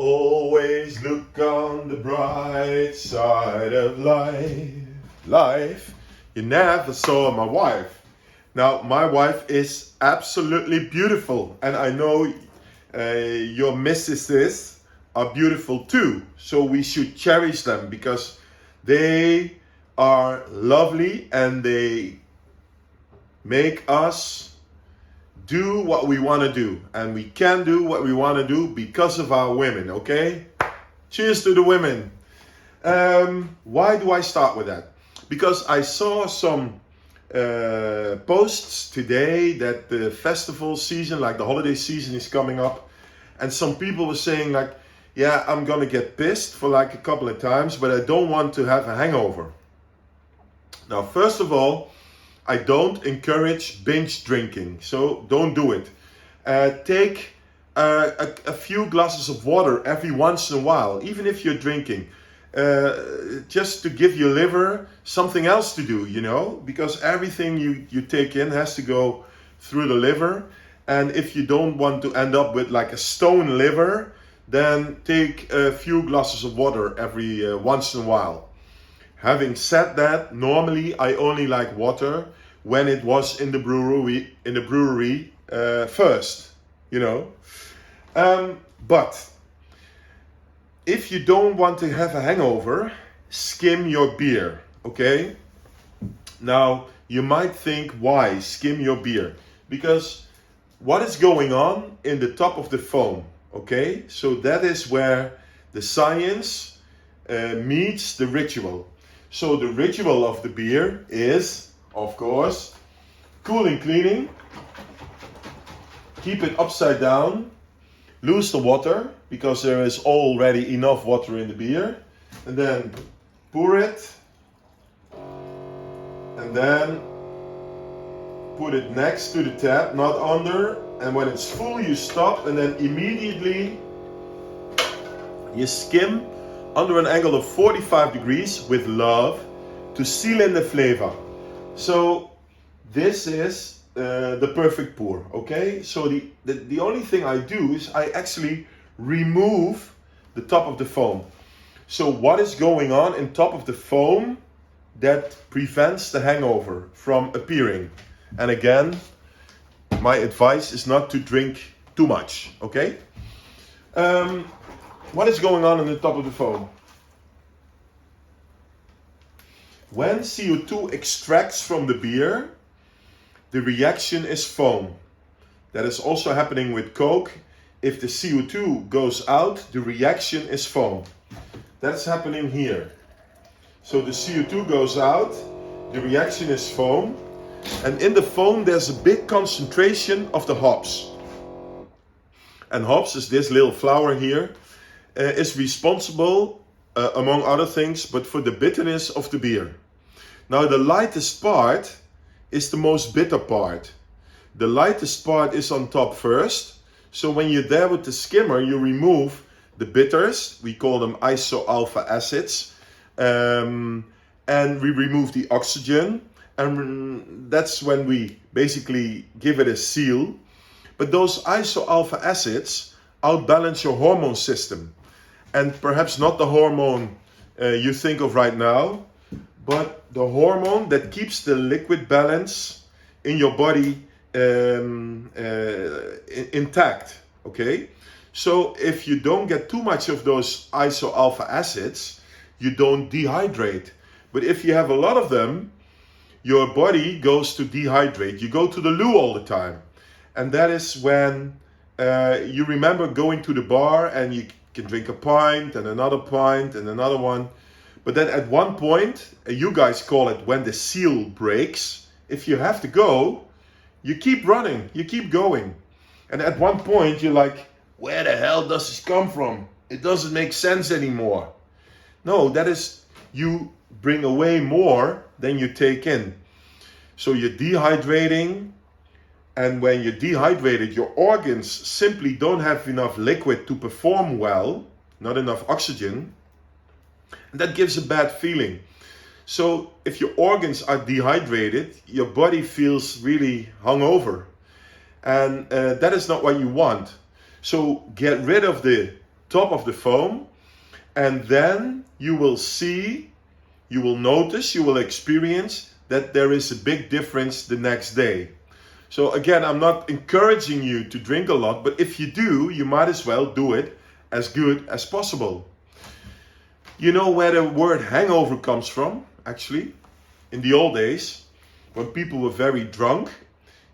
Always look on the bright side of life. Life. You never saw my wife. Now, my wife is absolutely beautiful, and I know your mistresses are beautiful too. So we should cherish them because they are lovely and they make us do what we want to do, and we can do what we want to do because of our women. Okay, cheers to the women. Why do I start with that? Because I saw some posts today that the festival season, like the holiday season, is coming up, and some people were saying like, yeah, I'm gonna get pissed for like a couple of times, but I don't want to have a hangover. Now, first of all, I don't encourage binge drinking, so don't do it. Take a few glasses of water every once in a while, even if you're drinking, just to give your liver something else to do, you know, because everything you take in has to go through the liver. And if you don't want to end up with like a stone liver, then take a few glasses of water every once in a while. Having said that, normally I only like water when it was in the brewery first, you know. But if you don't want to have a hangover, skim your beer, okay? Now, you might think, why skim your beer? Because what is going on in the top of the foam, okay? So that is where the science meets the ritual. So the ritual of the beer is, of course, cooling, cleaning, keep it upside down, lose the water because there is already enough water in the beer, and then pour it, and then put it next to the tap, not under, and when it's full you stop, and then immediately you skim under an angle of 45 degrees with love to seal in the flavor. So this is the perfect pour, okay? So the only thing I do is I actually remove the top of the foam. So what is going on in top of the foam that prevents the hangover from appearing? And again, my advice is not to drink too much, okay? What is going on the top of the foam? When CO2 extracts from the beer, the reaction is foam. That is also happening with Coke. If the CO2 goes out, the reaction is foam. That's happening here. So the CO2 goes out, the reaction is foam, and in the foam there's a big concentration of the hops. And hops is this little flower here. Is responsible, among other things, but for the bitterness of the beer. Now the lightest part is the most bitter part. The lightest part is on top first. So when you're there with the skimmer, you remove the bitters. We call them iso-alpha acids. And we remove the oxygen. And that's when we basically give it a seal. But those iso-alpha acids outbalance your hormone system. And perhaps not the hormone you think of right now, but the hormone that keeps the liquid balance in your body intact, okay? So if you don't get too much of those iso-alpha acids, you don't dehydrate. But if you have a lot of them, your body goes to dehydrate. You go to the loo all the time. And that is when you remember going to the bar and you can drink a pint and another pint and another one. But then at one point, you guys call it when the seal breaks. If you have to go, you keep running, you keep going. And at one point you're like, where the hell does this come from? It doesn't make sense anymore. No, that is, you bring away more than you take in. So you're dehydrating. And when you're dehydrated, your organs simply don't have enough liquid to perform well, not enough oxygen. And that gives a bad feeling. So if your organs are dehydrated, your body feels really hungover. And that is not what you want. So get rid of the top of the foam, and then you will see, you will notice, you will experience that there is a big difference the next day. So again, I'm not encouraging you to drink a lot, but if you do, you might as well do it as good as possible. You know where the word hangover comes from, actually? In the old days, when people were very drunk,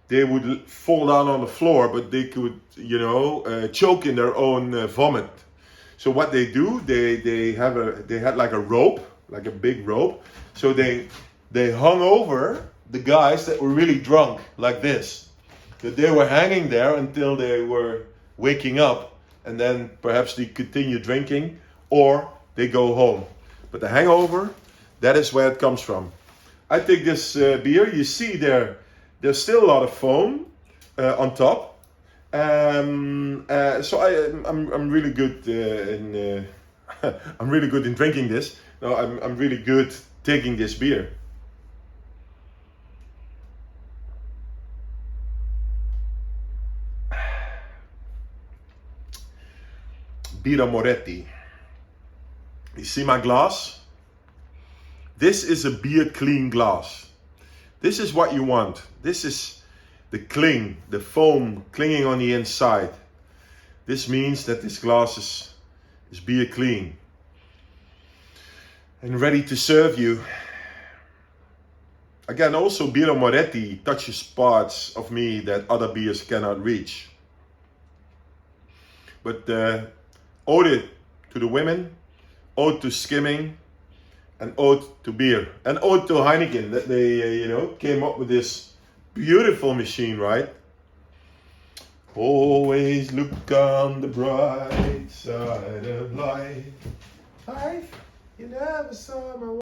they would fall down on the floor, but they could, choke in their own vomit. So what they do, they had like a rope, like a big rope. So they hung over the guys that were really drunk, like this. That they were hanging there until they were waking up, and then perhaps they continue drinking, or they go home. But the hangover, that is where it comes from. I take this beer. You see there's still a lot of foam on top. So I'm really good in I'm really good in drinking this. No, I'm really good taking this beer. Birra Moretti. You see my glass? This is a beer clean glass. This is what you want. This is the cling, the foam clinging on the inside. This means that this glass is beer clean and ready to serve you. Again, also Birra Moretti touches parts of me that other beers cannot reach. But ode to the women, ode to skimming, and ode to beer, and ode to Heineken that they came up with this beautiful machine, right? Always look on the bright side of life. Life, you never saw my